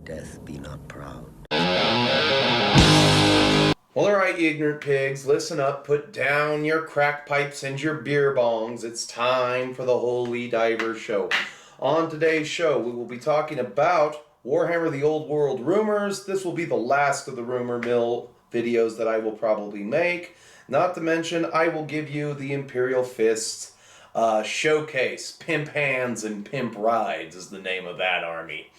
Death be not proud. Well, alright, you ignorant pigs, listen up, put down your crack pipes and your beer bongs. It's time for the Holy Diver Show. On today's show, we will be talking about Warhammer the Old World rumors. This will be the last of the rumor mill videos that I will probably make. Not to mention, I will give you the Imperial Fists showcase. Pimp Hands and Pimp Rides is the name of that army.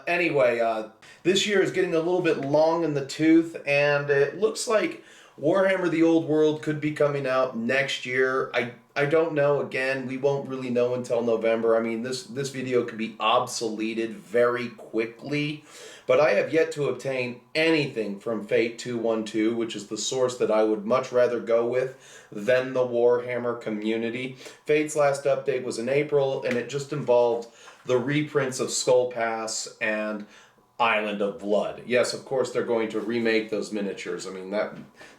Anyway, this year is getting a little bit long in the tooth, and it looks like Warhammer the Old World could be coming out next year. I don't know. Again, we won't really know until November. I mean, this video could be obsoleted very quickly, but I have yet to obtain anything from Fate 212, which is the source that I would much rather go with than the Warhammer community. Fate's last update was in April, and it just involved the reprints of Skull Pass and Island of Blood. Yes, of course they're going to remake those miniatures. I mean,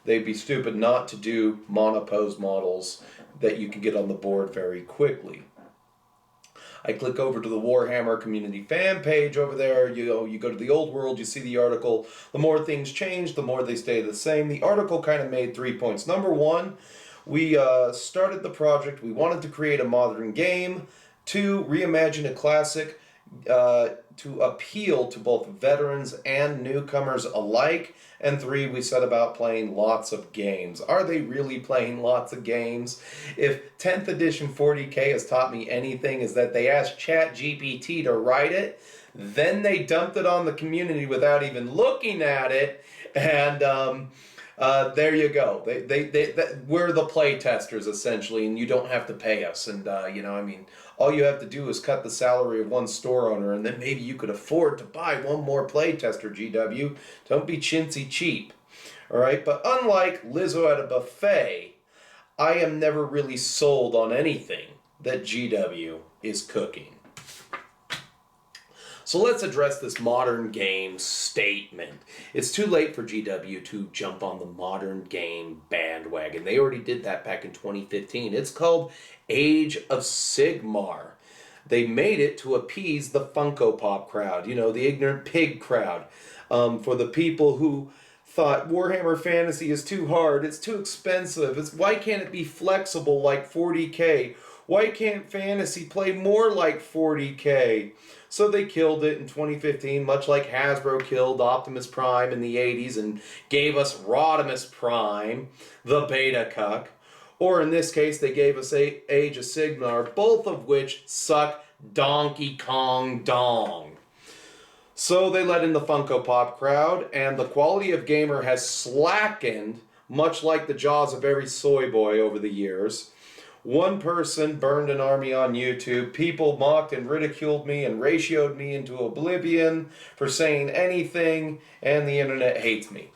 they'd be stupid not to do monopose models that you can get on the board very quickly. I click over to the Warhammer community fan page over there. You go to the Old World, you see the article. The more things change, the more they stay the same. The article kind of made 3 points. Number one, we started the project. We wanted to create a modern game. 2, reimagine a classic to appeal to both veterans and newcomers alike. And 3, we set about playing lots of games. Are they really playing lots of games? If 10th edition 40K has taught me anything, is that they asked ChatGPT to write it, then they dumped it on the community without even looking at it, and there you go. We're the play testers, essentially, and you don't have to pay us. And, I mean, all you have to do is cut the salary of one store owner, and then maybe you could afford to buy one more play tester, GW. Don't be chintzy cheap. All right? But unlike Lizzo at a buffet, I am never really sold on anything that GW is cooking. So let's address this modern game statement. It's too late for GW to jump on the modern game bandwagon. They already did that back in 2015. It's called Age of Sigmar. They made it to appease the Funko Pop crowd, the ignorant pig crowd. For the people who thought Warhammer Fantasy is too hard, it's too expensive, why can't it be flexible like 40K? Why can't Fantasy play more like 40K? So they killed it in 2015, much like Hasbro killed Optimus Prime in the 80s and gave us Rodimus Prime, the beta cuck. Or in this case, they gave us Age of Sigmar, both of which suck Donkey Kong dong. So they let in the Funko Pop crowd, and the quality of gamer has slackened, much like the jaws of every soy boy over the years. One person burned an army on YouTube. People mocked and ridiculed me and ratioed me into oblivion for saying anything, and the internet hates me.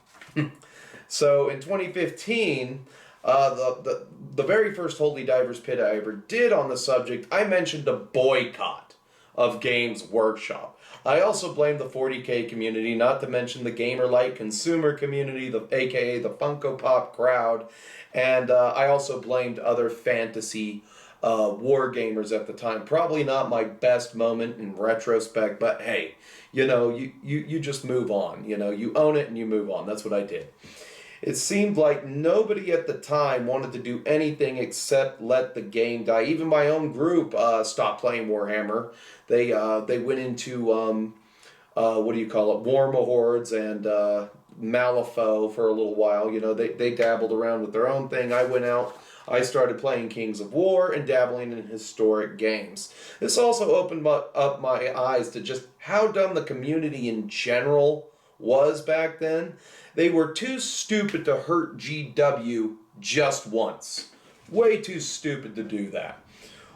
So in 2015, the very first Holy Divers Pit I ever did on the subject, I mentioned a boycott of Games Workshop. I also blamed the 40K community, not to mention the gamer-like consumer community, aka the Funko Pop crowd, and I also blamed other fantasy war gamers at the time. Probably not my best moment in retrospect, but hey, you just move on. You own it and you move on. That's what I did. It seemed like nobody at the time wanted to do anything except let the game die. Even my own group stopped playing Warhammer. They went into Warmahordes and Malifaux for a little while. They dabbled around with their own thing. I went out. I started playing Kings of War and dabbling in historic games. This also opened up my eyes to just how dumb the community in general was back then. They were too stupid to hurt GW just once. Way too stupid to do that.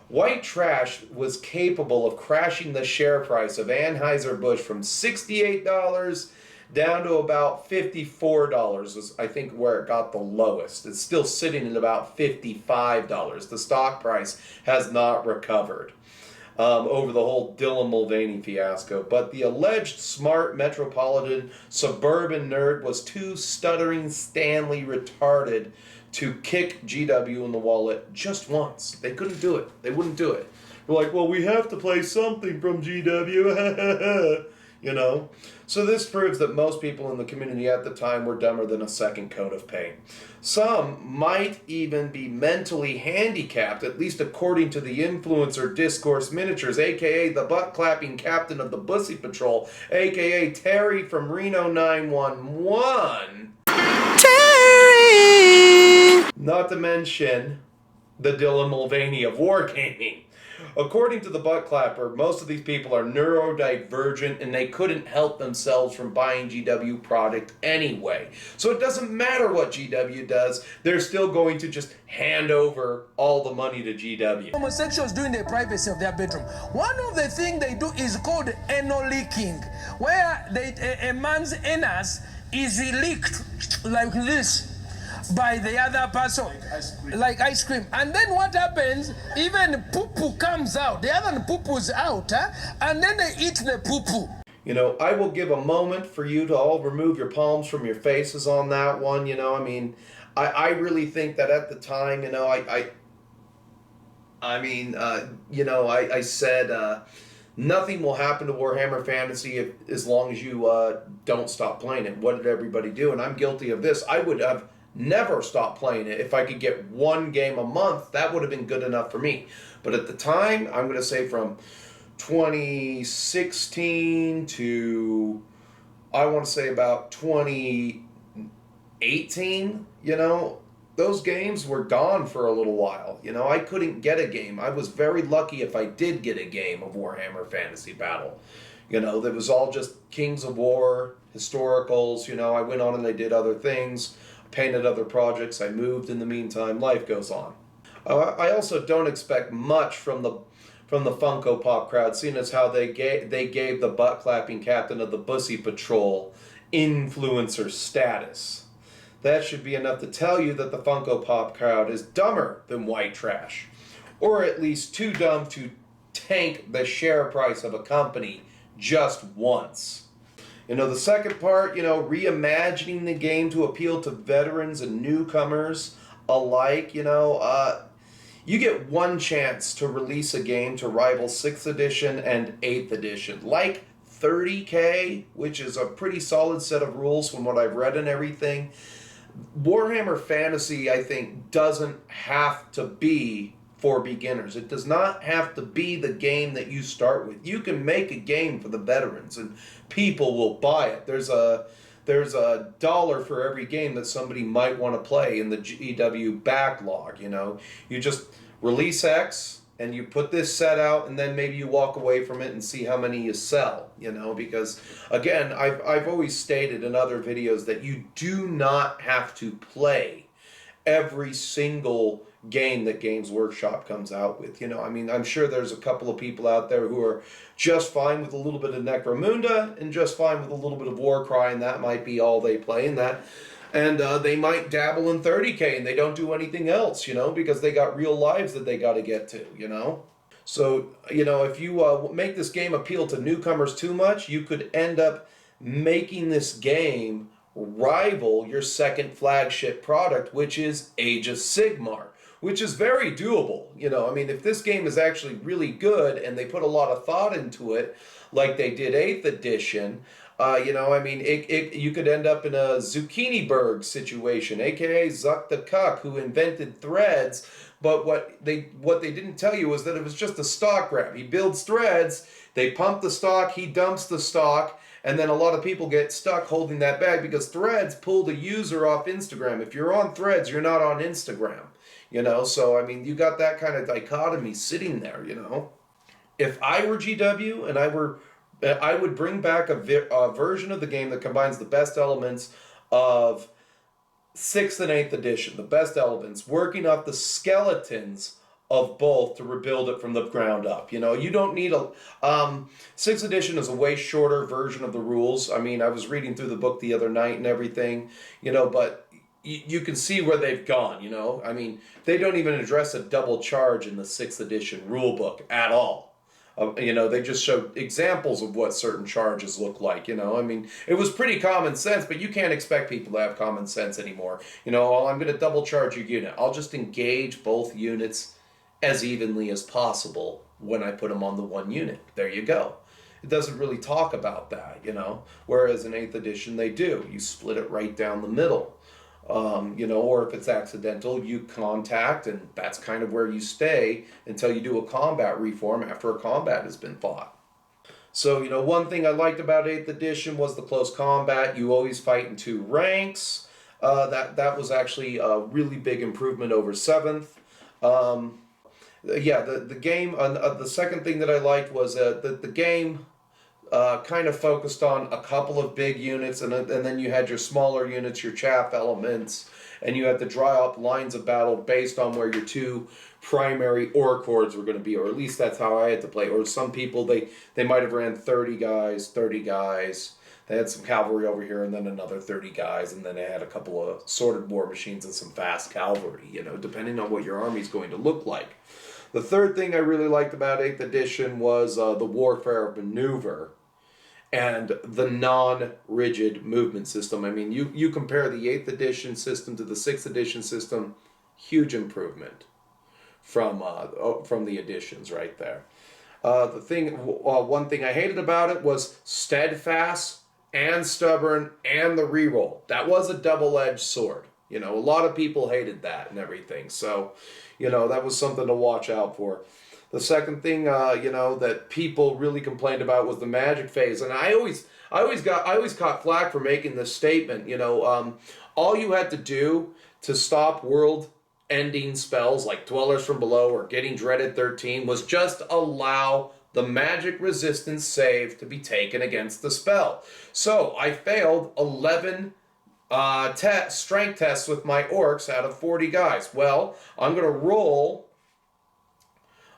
White trash was capable of crashing the share price of Anheuser-Busch from $68 down to about $54 was, I think, where it got the lowest. It's still sitting at about $55. The stock price has not recovered over the whole Dylan Mulvaney fiasco. But the alleged smart metropolitan suburban nerd was too stuttering Stanley retarded to kick GW in the wallet just once. They couldn't do it. They wouldn't do it. They're like, well, we have to play something from GW. you know? So this proves that most people in the community at the time were dumber than a second coat of paint. Some might even be mentally handicapped, at least according to the influencer Discourse Miniatures, aka the butt-clapping captain of the Bussy Patrol, aka Terry from Reno 911. Terry! Not to mention the Dylan Mulvaney of Wargaming. According to the butt clapper, most of these people are neurodivergent and they couldn't help themselves from buying GW product anyway. So it doesn't matter what GW does, they're still going to just hand over all the money to GW. Homosexuals do in the privacy of their bedroom. One of the things they do is called anal leaking, where a man's anus is leaked like this by the other person, like ice cream. And then what happens, even poo-poo comes out. The other poo-poo's out, and then they eat the poo-poo. You know, I will give a moment for you to all remove your palms from your faces on that one, you know. I mean, I really think that at the time, you know, I said nothing will happen to Warhammer Fantasy as long as you don't stop playing it. What did everybody do? And I'm guilty of this. I would have never stopped playing it. If I could get one game a month, that would have been good enough for me. But at the time, I'm going to say from 2016 to, I want to say about 2018, you know, those games were gone for a little while. You know, I couldn't get a game. I was very lucky if I did get a game of Warhammer Fantasy Battle. You know, that was all just Kings of War, historicals. You know, I went on and I did other things, painted other projects, I moved in the meantime, life goes on. I also don't expect much from the Funko Pop crowd, seeing as how they gave the butt-clapping captain of the Bussy Patrol influencer status. That should be enough to tell you that the Funko Pop crowd is dumber than white trash, or at least too dumb to tank the share price of a company just once. You know, the second part, you know, reimagining the game to appeal to veterans and newcomers alike, you know, you get one chance to release a game to rival 6th edition and 8th edition. Like 30K, which is a pretty solid set of rules from what I've read and everything. Warhammer Fantasy, I think, doesn't have to be for beginners. It does not have to be the game that you start with. You can make a game for the veterans and people will buy it. There's a $1 for every game that somebody might want to play in the GW backlog, you know. You just release X and you put this set out and then maybe you walk away from it and see how many you sell, you know, because again, I've always stated in other videos that you do not have to play every single game that Games Workshop comes out with. You know, I mean, I'm sure there's a couple of people out there who are just fine with a little bit of Necromunda and just fine with a little bit of Warcry, and that might be all they play in that. And they might dabble in 30K and they don't do anything else, you know, because they got real lives that they got to get to, you know. So, you know, if you make this game appeal to newcomers too much, you could end up making this game rival your second flagship product, which is Age of Sigmar, which is very doable. You know, I mean, if this game is actually really good and they put a lot of thought into it, like they did 8th edition, you know, I mean, you could end up in a Zucchiniberg situation, aka Zuck the Cuck, who invented threads, but what they didn't tell you was that it was just a stock grab. He builds threads, they pump the stock, he dumps the stock, and then a lot of people get stuck holding that bag because Threads pulled a user off Instagram. If you're on Threads, you're not on Instagram. You know, so I mean, you got that kind of dichotomy sitting there, you know. If I were GW and I would bring back a version of the game that combines the best elements of 6th and 8th edition, the best elements, working off the skeletons of both to rebuild it from the ground up. You know, you don't need a 6th edition is a way shorter version of the rules. I mean, I was reading through the book the other night and everything, you know, but you can see where they've gone, you know. I mean, they don't even address a double charge in the 6th edition rule book at all. You know, they just show examples of what certain charges look like, you know. I mean, it was pretty common sense, but you can't expect people to have common sense anymore. You know, well, I'm going to double charge your unit. I'll just engage both units as evenly as possible when I put them on the one unit. There you go. it doesn't really talk about that, you know. Whereas in 8th edition they do. You split it right down the middle. You know, or if it's accidental, you contact, and that's kind of where you stay until you do a combat reform after a combat has been fought. So, you know, one thing I liked about 8th edition was the close combat. You always fight in 2 ranks. That was actually a really big improvement over 7th. Yeah, the game, the second thing that I liked was that the game kind of focused on a couple of big units, and then you had your smaller units, your chaff elements, and you had to draw up lines of battle based on where your 2 primary Ork hordes were going to be, or at least that's how I had to play. Or some people, they might have ran 30 guys. They had some cavalry over here, and then another 30 guys, and then they had a couple of sorted war machines and some fast cavalry, you know, depending on what your army's going to look like. The third thing I really liked about 8th edition was the warfare of maneuver and the non-rigid movement system. I mean, you compare the 8th edition system to the 6th edition system, huge improvement from the editions right there. One thing I hated about it was steadfast and stubborn and the reroll. That was a double-edged sword. You know, a lot of people hated that and everything. So, you know, that was something to watch out for. The second thing, you know, that people really complained about was the magic phase, and I always caught flack for making this statement. You know, all you had to do to stop world-ending spells like Dwellers from Below or Getting Dreaded 13 was just allow the magic resistance save to be taken against the spell. So I failed 11 strength tests with my orcs out of 40 guys. Well, I'm going to roll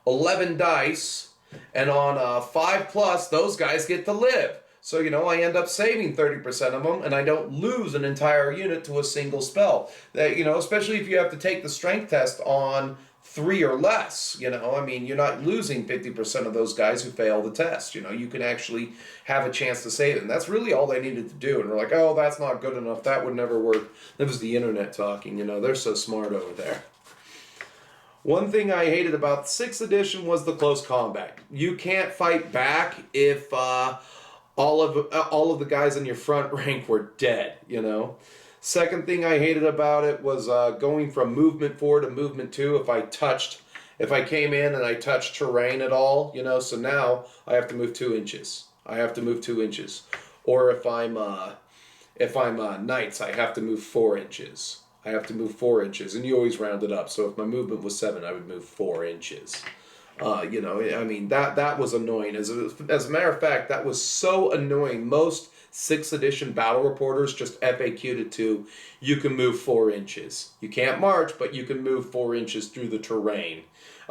11 dice, and on 5+, those guys get to live. So, you know, I end up saving 30% of them, and I don't lose an entire unit to a single spell. That, you know, especially if you have to take the strength test on 3 or less, you know, I mean, you're not losing 50% of those guys who fail the test. You know, you can actually have a chance to save it, and that's really all they needed to do. And we're like, oh, that's not good enough, that would never work. That was the internet talking, you know, they're so smart over there. One thing I hated about 6th edition was the close combat. You can't fight back if all of the guys in your front rank were dead, you know. Second thing I hated about it was going from movement 4 to movement 2 if I came in and I touched terrain at all, you know, so now I have to move 2 inches. Or if I'm knights, I have to move 4 inches. And you always round it up. So if my movement was 7, I would move 4 inches. You know, I mean, that was annoying. As a matter of fact, that was so annoying. Most 6th edition battle reporters just FAQ'd it to, you can move 4 inches. You can't march, but you can move 4 inches through the terrain.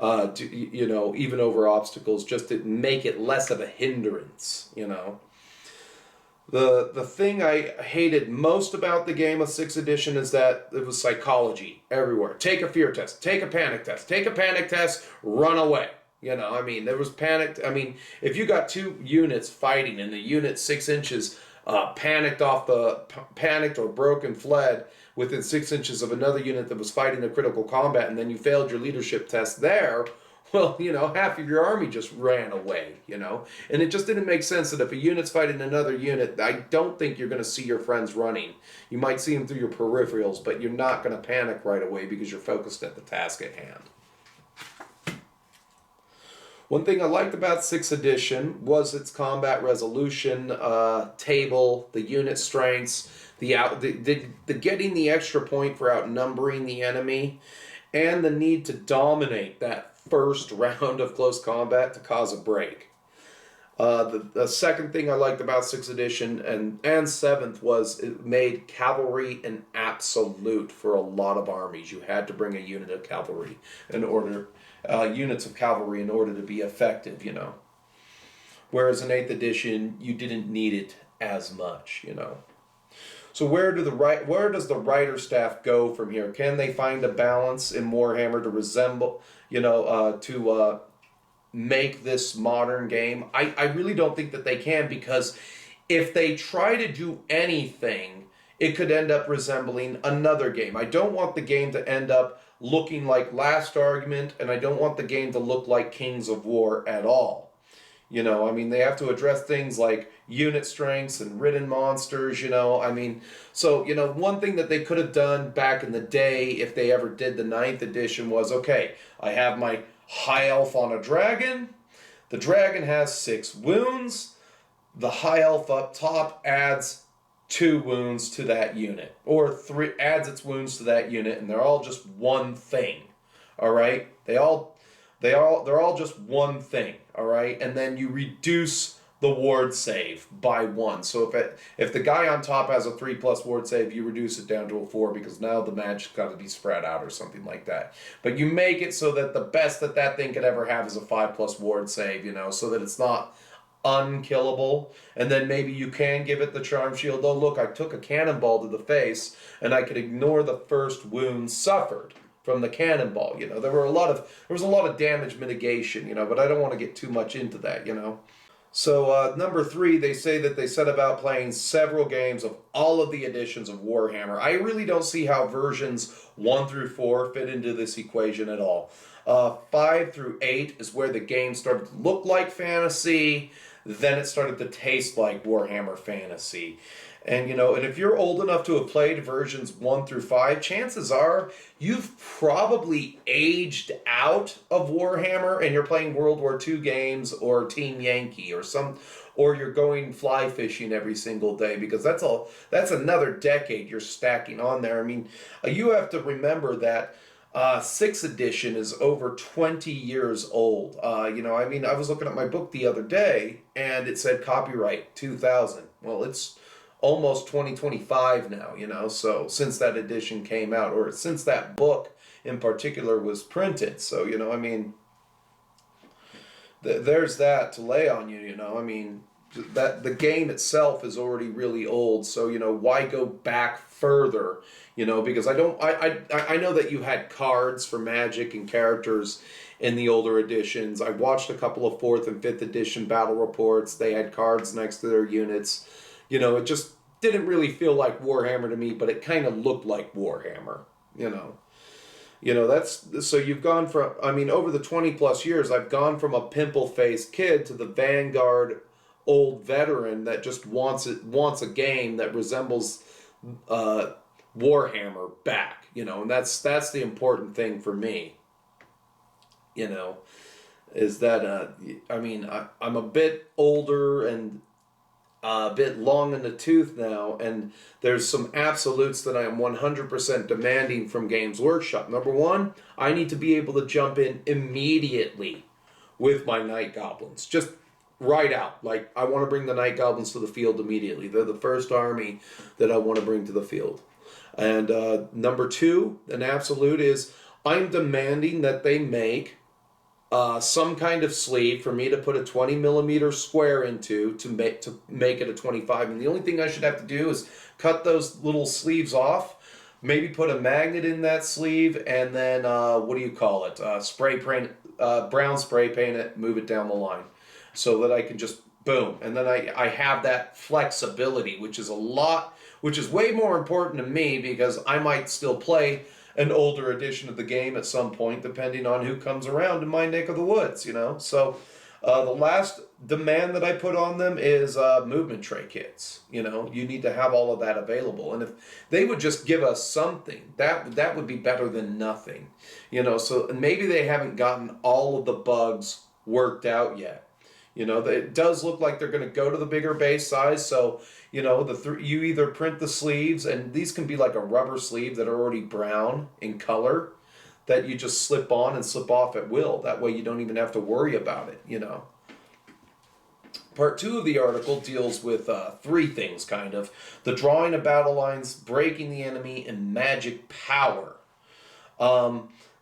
You know, even over obstacles, just to make it less of a hindrance, you know. The thing I hated most about the game of 6th edition is that it was psychology everywhere. Take a fear test, take a panic test, run away. You know, I mean, there was panic. I mean, if you got 2 units fighting and the unit 6 inches panicked or broke and fled within 6 inches of another unit that was fighting a critical combat, and then you failed your leadership test there, well, you know, half of your army just ran away, you know. And it just didn't make sense that if a unit's fighting another unit, I don't think you're going to see your friends running. You might see them through your peripherals, but you're not going to panic right away because you're focused at the task at hand. One thing I liked about 6th edition was its combat resolution table, the unit strengths, the getting the extra point for outnumbering the enemy, and the need to dominate that first round of close combat to cause a break. The second thing I liked about 6th edition and 7th was it made cavalry an absolute for a lot of armies. You had to bring a unit of cavalry in order, units of cavalry in order to be effective, you know. Whereas in 8th edition, you didn't need it as much, you know. So where does the writer staff go from here? Can they find a balance in Warhammer to resemble, you know, to make this modern game? I really don't think that they can, because if they try to do anything, it could end up resembling another game. I don't want the game to end up looking like Last Argument, and I don't want the game to look like Kings of War at all. You know, I mean, they have to address things like unit strengths and ridden monsters, you know. I mean, so, you know, one thing that they could have done back in the day if they ever did the 9th edition was, okay, I have my high elf on a dragon. The dragon has 6 wounds. The high elf up top adds 2 wounds to that unit, or 3 adds its wounds to that unit, and they're all just one thing. All right? They're all just one thing, all right? And then you reduce the ward save by 1. So if the guy on top has a 3+ ward save, you reduce it down to a 4 because now the magic's got to be spread out or something like that. But you make it so that the best that thing could ever have is a 5+ ward save, you know, so that it's not unkillable. And then maybe you can give it the charm shield. Oh, look, I took a cannonball to the face and I could ignore the first wound suffered from the cannonball. You know, there was a lot of damage mitigation, you know, but I don't want to get too much into that, you know. So number 3, they say that they set about playing several games of all of the editions of Warhammer. I really don't see how versions 1 through 4 fit into this equation at all. 5 through 8 is where the game started to look like fantasy. Then it started to taste like Warhammer Fantasy. And, you know, and if you're old enough to have played versions 1 through 5, chances are you've probably aged out of Warhammer and you're playing World War II games or Team Yankee or you're going fly fishing every single day, because that's another decade you're stacking on there. I mean, you have to remember that 6th edition is over 20 years old. You know, I mean, I was looking at my book the other day and it said copyright 2000. Well, it's almost 2025 now, you know, so since that edition came out, or since that book in particular was printed. So, you know, I mean, there's that to lay on you, you know. I mean, that the game itself is already really old, so, you know, why go back further, you know, because I know that you had cards for Magic and characters in the older editions. I watched a couple of 4th and 5th edition battle reports. They had cards next to their units. You know, it just didn't really feel like Warhammer to me, but it kind of looked like Warhammer, you know. You know, that's, so you've gone from, I mean, over the 20+ years, I've gone from a pimple-faced kid to the Vanguard old veteran that just wants a game that resembles Warhammer back, you know, and that's the important thing for me, you know, is that, I mean, I'm a bit older and a bit long in the tooth now, and there's some absolutes that I am 100% demanding from Games Workshop. Number 1, I need to be able to jump in immediately with my Night Goblins. Just right out. Like, I want to bring the Night Goblins to the field immediately. They're the first army that I want to bring to the field. And number 2, an absolute, is I'm demanding that they make some kind of sleeve for me to put a 20mm square into to make it a 25. And the only thing I should have to do is cut those little sleeves off, maybe put a magnet in that sleeve, and then what do you call it? Spray paint, brown spray paint it, move it down the line, so that I can just boom, and then I have that flexibility, which is way more important to me, because I might still play an older edition of the game at some point, depending on who comes around in my neck of the woods, you know. So the last demand that I put on them is movement tray kits. You know, you need to have all of that available. And if they would just give us something, that would be better than nothing. You know, so maybe they haven't gotten all of the bugs worked out yet. You know, it does look like they're going to go to the bigger base size. So, you know, you either print the sleeves, and these can be like a rubber sleeve that are already brown in color, that you just slip on and slip off at will. That way you don't even have to worry about it, you know. Part 2 of the article deals with 3 things, kind of. The drawing of battle lines, breaking the enemy, and magic power.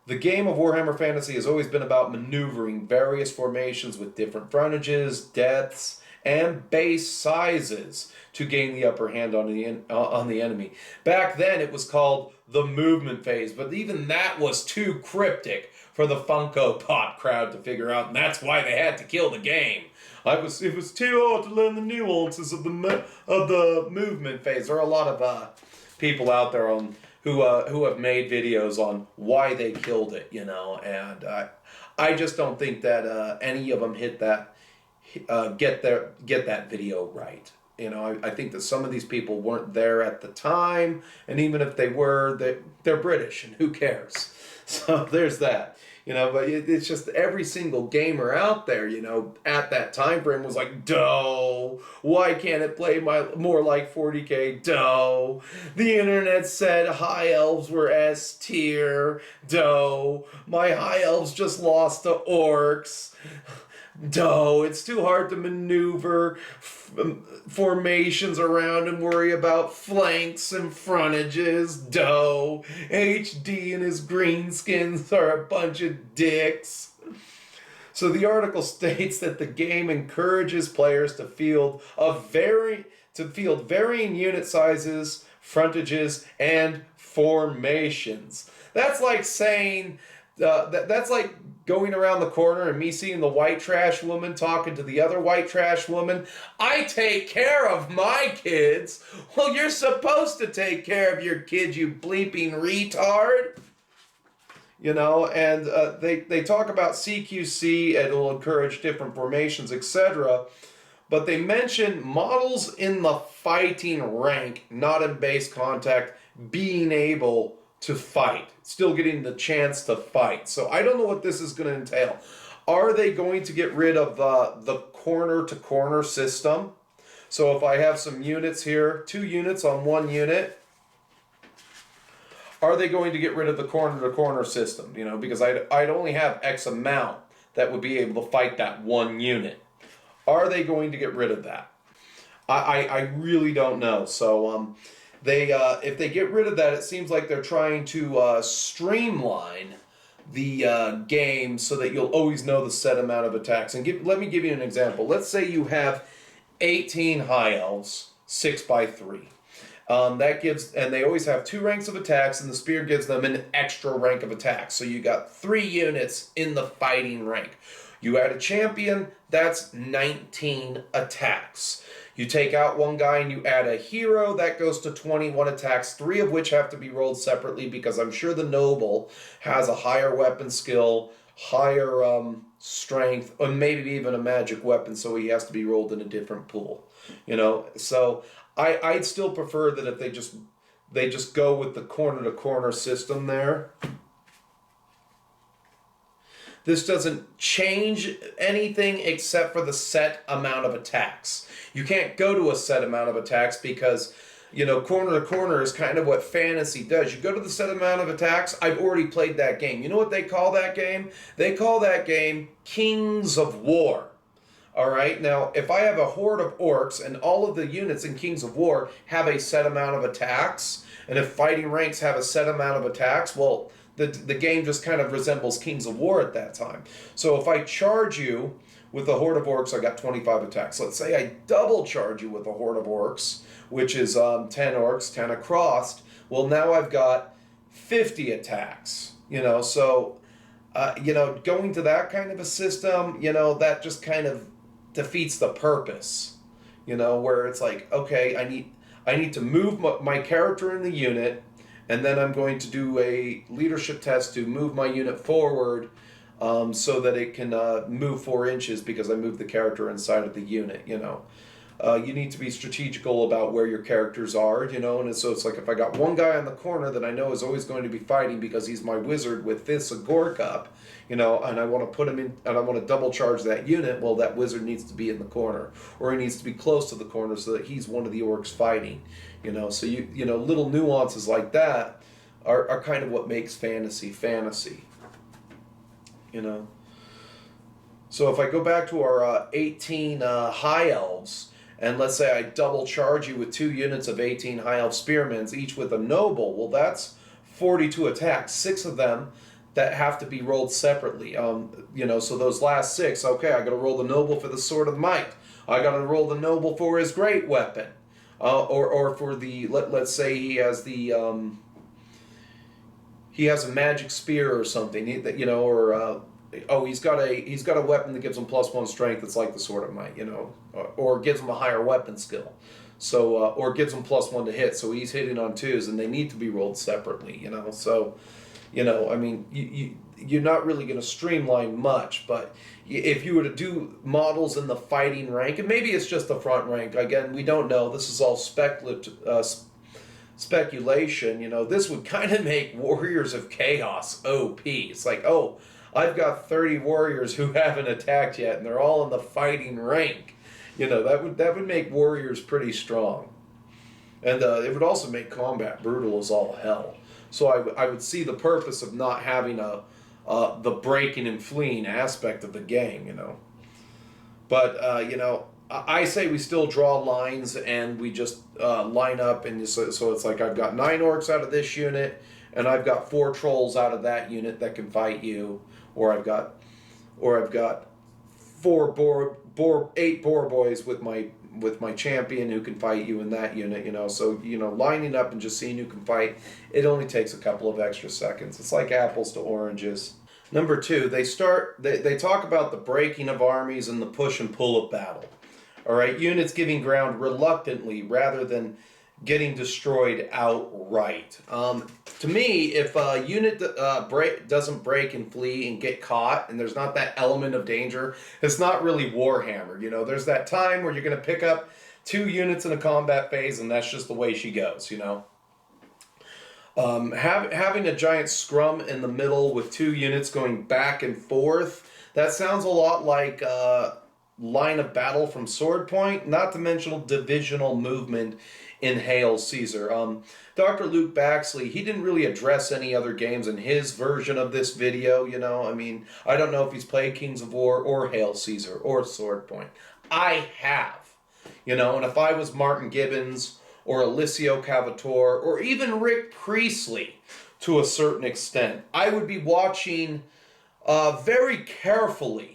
The game of Warhammer Fantasy has always been about maneuvering various formations with different frontages, depths, and base sizes to gain the upper hand on the enemy. Back then it was called the movement phase, but even that was too cryptic for the Funko Pop crowd to figure out, and that's why they had to kill the game. It was too hard to learn the nuances of the movement phase. There are a lot of people out there who have made videos on why they killed it, you know, and I just don't think that any of them hit get that video right. You know, I think that some of these people weren't there at the time, and even if they were, they're British, and who cares? So there's that. You know, but it's just every single gamer out there, you know, at that time frame was like, "Doh, why can't it play more like 40K? Doh, the internet said high elves were S tier. Doh, my high elves just lost to orcs. Doh, it's too hard to maneuver formations around and worry about flanks and frontages. Doh, HD and his greenskins are a bunch of dicks." So the article states that the game encourages players to field varying unit sizes, frontages, and formations. That's like saying that's like going around the corner and me seeing the white trash woman talking to the other white trash woman. "I take care of my kids." Well, you're supposed to take care of your kids, you bleeping retard. You know, and they talk about CQC, and it'll encourage different formations, etc. But they mention models in the fighting rank, not in base contact, being able to fight, still getting the chance to fight. So I don't know what this is going to entail. Are they going to get rid of the corner to corner system? So if I have some units here, 2 units on 1 unit, are they going to get rid of the corner to corner system? You know, because I'd only have X amount that would be able to fight that 1 unit. Are they going to get rid of that? I really don't know. So if they get rid of that, it seems like they're trying to streamline the game so that you'll always know the set amount of attacks. And let me give you an example. Let's say you have 18 high elves, 6x3. That gives, and they always have 2 ranks of attacks, and the spear gives them an extra rank of attacks. So you got 3 units in the fighting rank. You add a champion, that's 19 attacks. You take out 1 guy and you add a hero, that goes to 21 attacks, 3 of which have to be rolled separately because I'm sure the noble has a higher weapon skill, higher strength, or maybe even a magic weapon, so he has to be rolled in a different pool. You know, so I'd still prefer that if they just go with the corner to corner system there. This doesn't change anything except for the set amount of attacks. You can't go to a set amount of attacks because, you know, corner to corner is kind of what fantasy does. You go to the set amount of attacks, I've already played that game. You know what they call that game? They call that game Kings of War. All right, now if I have a horde of orcs and all of the units in Kings of War have a set amount of attacks, and if fighting ranks have a set amount of attacks, well, the game just kind of resembles Kings of War at that time. So if I charge you with a horde of orcs, I got 25 attacks. Let's say I double charge you with a horde of orcs, which is 10 orcs, 10 across. Well, now I've got 50 attacks. You know, so you know, going to that kind of a system, you know, that just kind of defeats the purpose. You know, where it's like, okay, I need to move my character in the unit, and then I'm going to do a leadership test to move my unit forward so that it can move 4 inches because I moved the character inside of the unit, you know. You need to be strategical about where your characters are, you know, and so it's like if I got 1 guy on the corner that I know is always going to be fighting because he's my wizard with this Agor Cup, you know, and I want to put him in, and I want to double charge that unit, well, that wizard needs to be in the corner, or he needs to be close to the corner so that he's one of the orcs fighting, you know. So you know, little nuances like that are kind of what makes fantasy, you know. So if I go back to our 18 high elves, and let's say I double charge you with 2 units of 18 high elf spearmen, each with a noble, well, that's 42 attacks, 6 of them that have to be rolled separately. You know, so those last 6, okay, I got to roll the noble for the sword of might. I got to roll the noble for his great weapon, or for the let's say he has the he has a magic spear or something, you know, or he's got a weapon that gives him +1 strength that's like the sword of might, you know, or gives him a higher weapon skill, so or gives him +1 to hit, so he's hitting on 2s, and they need to be rolled separately, you know. So You know, I mean, you're not really going to streamline much, but if you were to do models in the fighting rank, and maybe it's just the front rank, again, we don't know. This is all speculation. You know, this would kind of make Warriors of Chaos OP. It's like, oh, I've got 30 warriors who haven't attacked yet, and they're all in the fighting rank. You know, that would make warriors pretty strong, and it would also make combat brutal as all hell. So I would see the purpose of not having the breaking and fleeing aspect of the game, you know. But you know, I say we still draw lines and we just line up, and so it's like I've got 9 orcs out of this unit, and I've got 4 trolls out of that unit that can fight you, or I've got 8 boar boys with my champion who can fight you in that unit, you know. So, you know, lining up and just seeing who can fight, it only takes a couple of extra seconds. It's like apples to oranges. Number 2, they talk about the breaking of armies and the push and pull of battle. All right, units giving ground reluctantly rather than getting destroyed outright. To me, if a unit doesn't break and flee and get caught, and there's not that element of danger, it's not really Warhammer. You know, there's that time where you're going to pick up 2 units in a combat phase, and that's just the way she goes, you know. Having a giant scrum in the middle with 2 units going back and forth, that sounds a lot like line of battle from Sword Point, not to mention divisional movement in Hail Caesar. Dr. Luke Baxley, he didn't really address any other games in his version of this video, you know. I mean, I don't know if he's played Kings of War or Hail Caesar or Sword Point. I have, you know, and if I was Martin Gibbons or Alessio Cavatore or even Rick Priestley to a certain extent, I would be watching very carefully.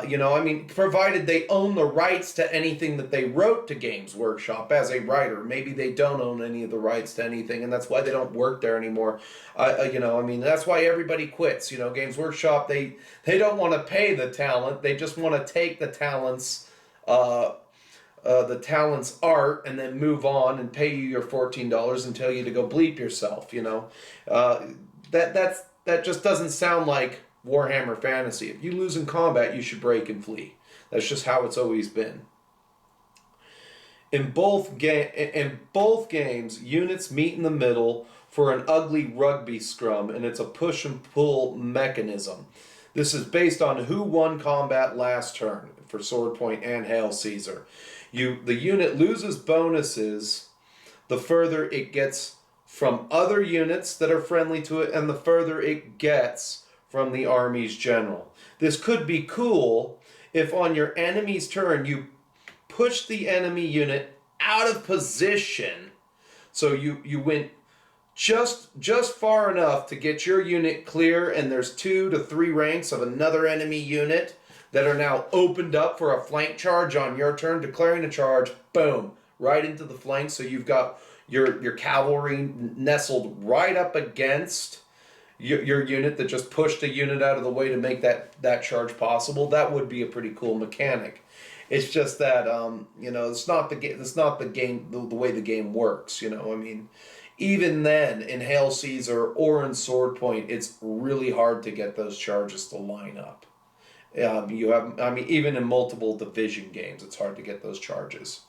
You know, I mean, provided they own the rights to anything that they wrote to Games Workshop as a writer. Maybe they don't own any of the rights to anything, and that's why they don't work there anymore. You know, I mean, that's why everybody quits. You know, Games Workshop, they don't want to pay the talent. They just want to take the talent's art and then move on and pay you your $14 and tell you to go bleep yourself, you know. That just doesn't sound like Warhammer Fantasy. If you lose in combat, you should break and flee. That's just how it's always been. In both games, units meet in the middle for an ugly rugby scrum, and it's a push and pull mechanism. This is based on who won combat last turn for Sword Point and Hail Caesar. The unit loses bonuses the further it gets from other units that are friendly to it, and the further it gets from the army's general. This could be cool if on your enemy's turn you push the enemy unit out of position, so you went just far enough to get your unit clear, and there's 2 to 3 ranks of another enemy unit that are now opened up for a flank charge on your turn, declaring a charge, boom, right into the flank, so you've got your cavalry nestled right up against your unit that just pushed a unit out of the way to make that charge possible. That would be a pretty cool mechanic. It's just that you know, it's not the game the way the game works, you know. I mean, even then in Hail Caesar or in Sword Point, it's really hard to get those charges to line up. Even in multiple division games, it's hard to get those charges.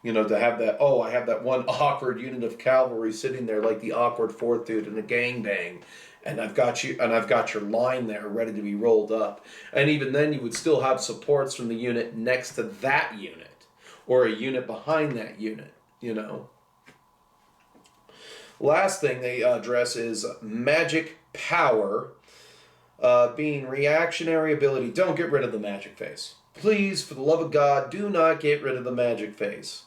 You know, to have that, I have that one awkward unit of cavalry sitting there like the awkward 4th dude in a gangbang, and I've got your line there ready to be rolled up. And even then you would still have supports from the unit next to that unit, or a unit behind that unit, you know. Last thing they address is magic power, being reactionary ability. Don't get rid of the magic phase. Please, for the love of God, do not get rid of the magic phase.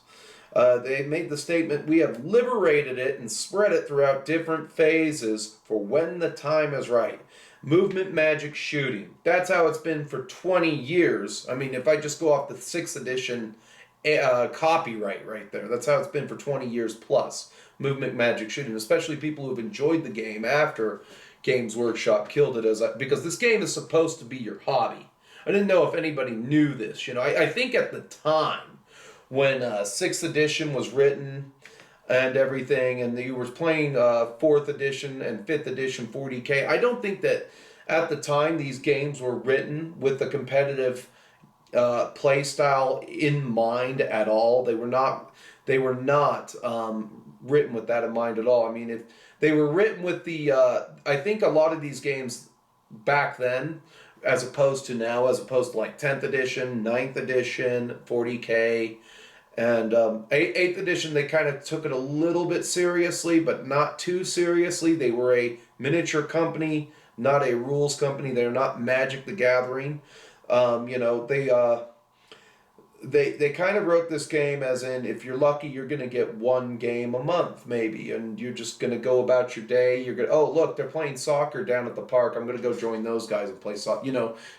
They made the statement, we have liberated it and spread it throughout different phases for when the time is right. Movement, magic, shooting. That's how it's been for 20 years. I mean, if I just go off the 6th edition copyright right there, that's how it's been for 20 years plus. Movement, magic, shooting, especially people who've enjoyed the game after Games Workshop killed it because this game is supposed to be your hobby. I didn't know if anybody knew this. You know, I think at the time when 6th edition was written, and everything, and you were playing 4th edition and 5th edition 40K. I don't think that at the time these games were written with the competitive play style in mind at all. They were not. They were not written with that in mind at all. I mean, if they were written with the, I think a lot of these games back then, as opposed to now, as opposed to like 10th edition, 9th edition, 40K, and 8th edition, they kind of took it a little bit seriously, but not too seriously. They were a miniature company, not a rules company. They're not Magic the Gathering. They kind of wrote this game as in, if you're lucky, you're going to get one game a month, maybe, and you're just going to go about your day. You're going to, oh, look, they're playing soccer down at the park. I'm going to go join those guys and play soccer.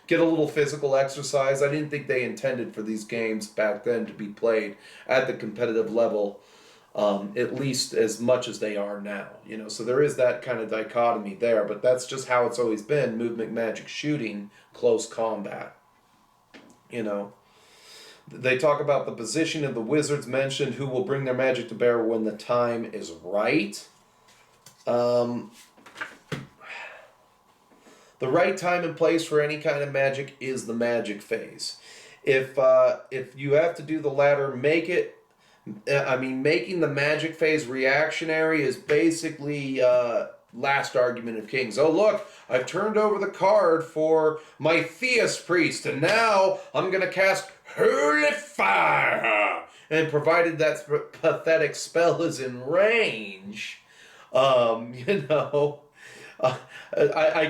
Get a little physical exercise. I didn't think they intended for these games back then to be played at the competitive level, at least as much as they are now. So there is that kind of dichotomy there, but that's just how it's always been: movement, magic, shooting, close combat. They talk about the position of the wizards mentioned, who will bring their magic to bear when the time is right. The right time and place for any kind of magic is the magic phase. If you have to do the latter, making the magic phase reactionary is basically last argument of kings. Oh, look, I've turned over the card for my Theist priest, and now I'm going to cast Holy Fire. And provided that pathetic spell is in range, I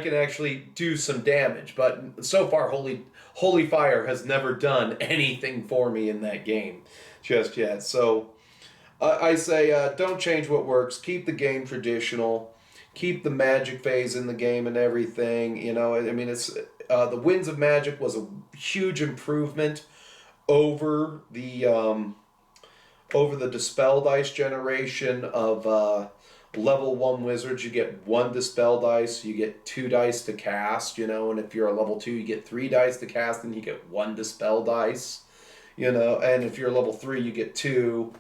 can actually do some damage. But so far, Holy Fire has never done anything for me in that game just yet. So I say don't change what works. Keep the game traditional. Keep the magic phase in the game and everything. It's the Winds of Magic was a huge improvement over the Dispel Dice generation of level 1 wizards. You get 1 Dispel Dice, you get 2 dice to cast, and if you're a level 2, you get 3 dice to cast, and you get 1 Dispel Dice, and if you're level 3, you get 2.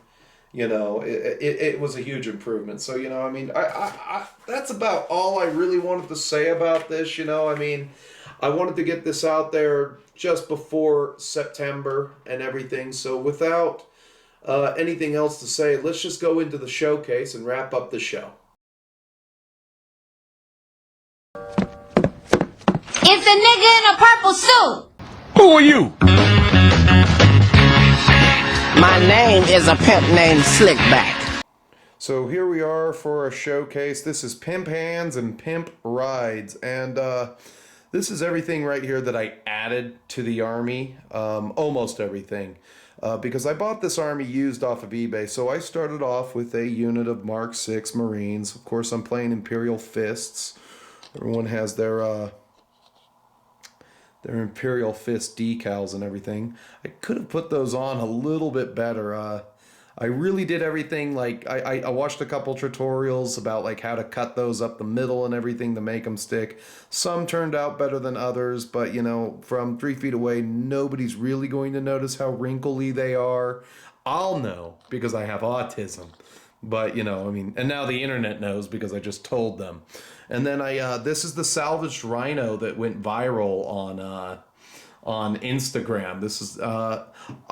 It was a huge improvement. So, I that's about all I really wanted to say about this. I wanted to get this out there just before September and everything. So without anything else to say, let's just go into the showcase and wrap up the show. It's a nigga in a purple suit. Who are you? My name is a pimp named Slickback. So here we are for a showcase. This is Pimp Hands and Pimp Rides, and this is everything right here that I added to the army, almost everything, because I bought this army used off of eBay. So I started off with a unit of Mark 6 Marines. Of course, I'm playing Imperial Fists. Everyone has their Imperial Fist decals and everything. I could have put those on a little bit better. I really did everything, like I watched a couple tutorials about like how to cut those up the middle and everything to make them stick. Some turned out better than others, but from 3 feet away, nobody's really going to notice how wrinkly they are. I'll know because I have autism. But, and now the internet knows because I just told them. And then this is the salvaged rhino that went viral on Instagram. This is,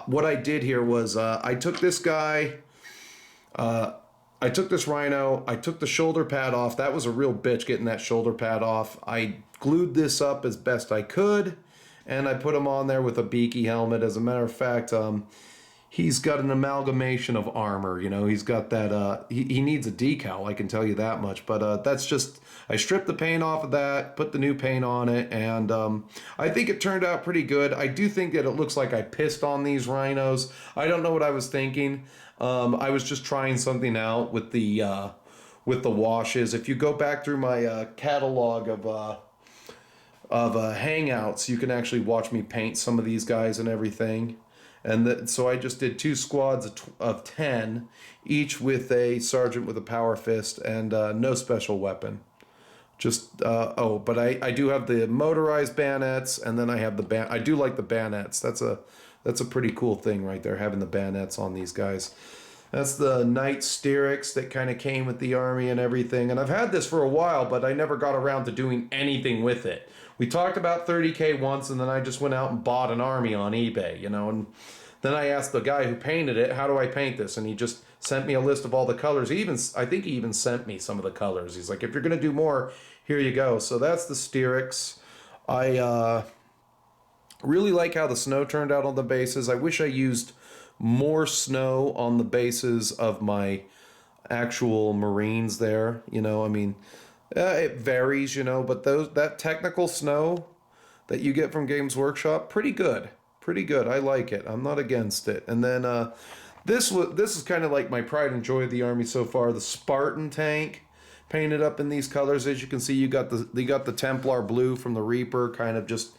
what I did here was, I took this guy, I took this rhino, I took the shoulder pad off. That was a real bitch getting that shoulder pad off. I glued this up as best I could, and I put him on there with a beaky helmet. As a matter of fact, he's got an amalgamation of armor. He's got that, he needs a decal, I can tell you that much. But that's just, I stripped the paint off of that, put the new paint on it, and I think it turned out pretty good. I do think that it looks like I pissed on these rhinos. I don't know what I was thinking. I was just trying something out with the washes. If you go back through my catalog of hangouts, you can actually watch me paint some of these guys and everything. And so I just did 2 squads of 10, each with a sergeant with a power fist and no special weapon. But I do have the motorized bayonets, and then I have I do like the bayonets. That's a pretty cool thing right there, having the bayonets on these guys. That's the Knight Styrics that kind of came with the army and everything. And I've had this for a while, but I never got around to doing anything with it. We talked about 30K once, and then I just went out and bought an army on eBay, you know. And then I asked the guy who painted it, how do I paint this? And he just sent me a list of all the colors. I think he even sent me some of the colors. He's like, if you're going to do more, here you go. So that's the Styrics. I really like how the snow turned out on the bases. I wish I used more snow on the bases of my actual Marines there. You know, I mean, it varies, you know, but that technical snow that you get from Games Workshop, pretty good. Pretty good. I like it. I'm not against it. And then this is kind of like my pride and joy of the army so far. The Spartan tank painted up in these colors. As you can see, you got the Templar blue from the Reaper kind of just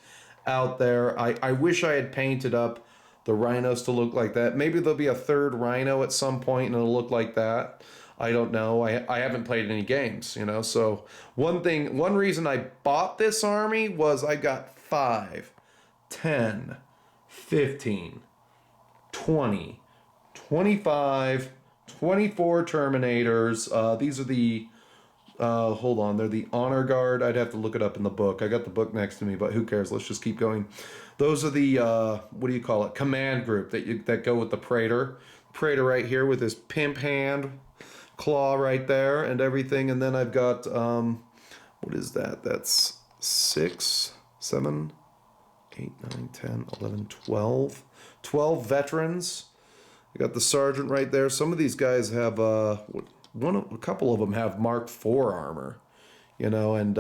out there. I wish I had painted up the rhinos to look like that. Maybe there'll be a third rhino at some point and it'll look like that. I don't know. I haven't played any games, you know. So one reason I bought this army was I got 5, 10, 15, 20, 25, 24 Terminators. These are the, hold on, they're the Honor Guard. I'd have to look it up in the book. I got the book next to me, but who cares? Let's just keep going. Those are the, what do you call it? Command group that go with the Praetor. Praetor right here with his pimp hand, claw right there and everything. And then I've got, what is that? That's 6, 7, 8, 9, 10, 11, 12. 12 veterans. I got the sergeant right there. Some of these guys have, a couple of them have Mark IV armor, you know, and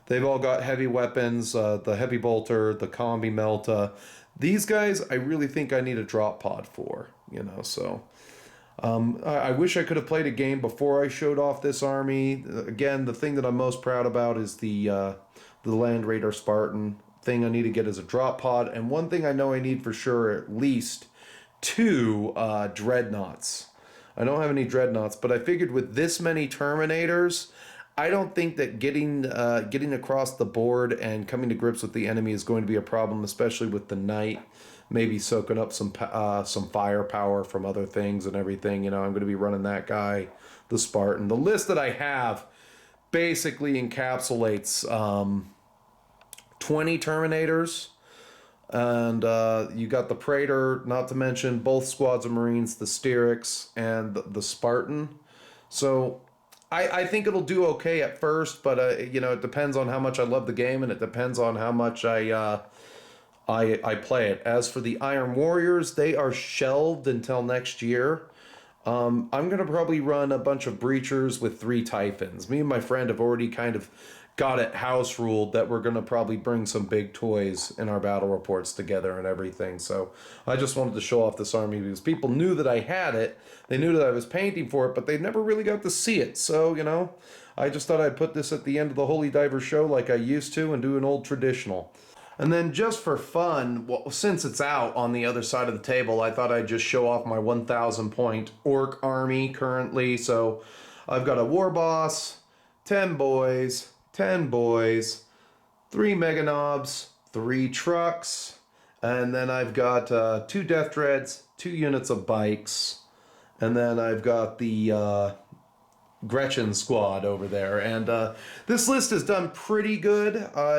they've all got heavy weapons, the heavy bolter, the combi melta. These guys, I really think I need a drop pod for, you know, so. I wish I could have played a game before I showed off this army. Again, the thing that I'm most proud about is the Land Raider Spartan. Thing I need to get is a drop pod, and one thing I know I need for sure, at least 2 dreadnoughts. I don't have any dreadnoughts, but I figured with this many Terminators, I don't think that getting across the board and coming to grips with the enemy is going to be a problem, especially with the Knight maybe soaking up some firepower from other things and everything. You know, I'm going to be running that guy, the Spartan. The list that I have basically encapsulates 20 Terminators, and you got the Praetor, not to mention both squads of Marines, the Styrics and the Spartan. So I think it'll do okay at first, but you know, it depends on how much I love the game, and it depends on how much I play it. As for the Iron Warriors, they are shelved until next year. I'm going to probably run a bunch of Breachers with 3 Typhons. Me and my friend have already kind of got it house ruled that we're going to probably bring some big toys in our battle reports together and everything. So I just wanted to show off this army because people knew that I had it. They knew that I was painting for it, but they never really got to see it. So, you know, I just thought I'd put this at the end of the Holy Diver show like I used to and do an old traditional. And then just for fun, well, since it's out on the other side of the table, I thought I'd just show off my 1,000 point Ork Army currently. So I've got a War Boss, 10 boys, 10 boys, 3 Mega Knobs, 3 trucks, and then I've got 2 Death Dreads, 2 units of bikes, and then I've got the Gretchen squad over there. And this list has done pretty good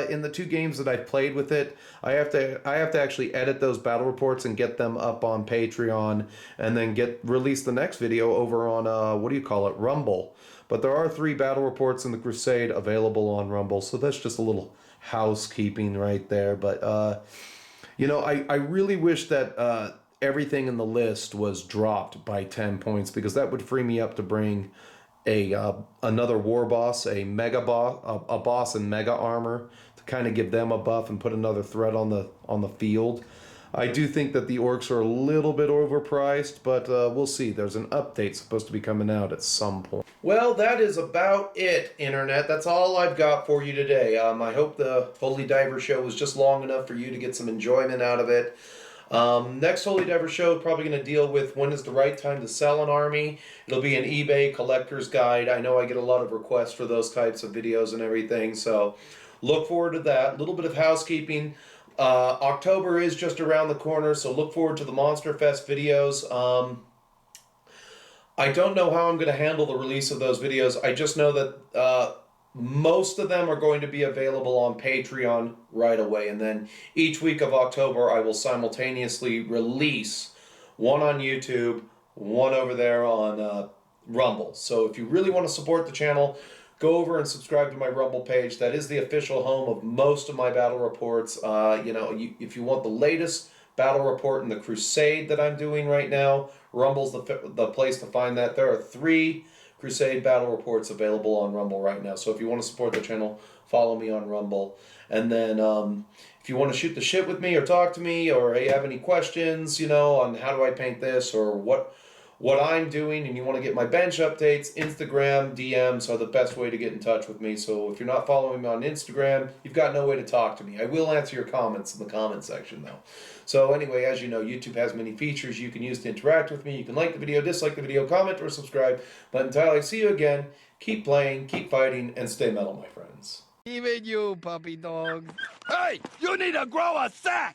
in the 2 games that I've played with it. I have to actually edit those battle reports and get them up on Patreon, and then release the next video over on what do you call it, Rumble. But there are 3 battle reports in the Crusade available on Rumble, so that's just a little housekeeping right there. But you know, I really wish that everything in the list was dropped by 10 points, because that would free me up to bring another war boss, a boss in mega armor, to kind of give them a buff and put another threat on the field. I do think that the Orcs are a little bit overpriced, but we'll see. There's an update supposed to be coming out at some point. Well, that is about it, Internet. That's all I've got for you today. I hope the Holy Diver show was just long enough for you to get some enjoyment out of it. Next Holy Diver show, probably going to deal with when is the right time to sell an army. It'll be an eBay collector's guide. I know I get a lot of requests for those types of videos and everything, so look forward to that. A little bit of housekeeping. October is just around the corner, so look forward to the Monster Fest videos. I don't know how I'm going to handle the release of those videos. I just know that most of them are going to be available on Patreon right away. And then each week of October, I will simultaneously release one on YouTube, one over there on Rumble. So if you really want to support the channel, go over and subscribe to my Rumble page. That is the official home of most of my battle reports. If you want the latest battle report in the Crusade that I'm doing right now, Rumble's the place to find that. There are 3 Crusade battle reports available on Rumble right now. So if you want to support the channel, follow me on Rumble. And then if you want to shoot the shit with me or talk to me, or hey, have any questions, on how do I paint this or what I'm doing, and you want to get my bench updates, Instagram DMs are the best way to get in touch with me. So if you're not following me on Instagram, you've got no way to talk to me. I will answer your comments in the comment section though. So anyway, as you know, YouTube has many features you can use to interact with me. You can like the video, dislike the video, comment, or subscribe. But until I see you again, keep playing, keep fighting, and stay metal, my friends. Even you, puppy dog. Hey, you need to grow a sack!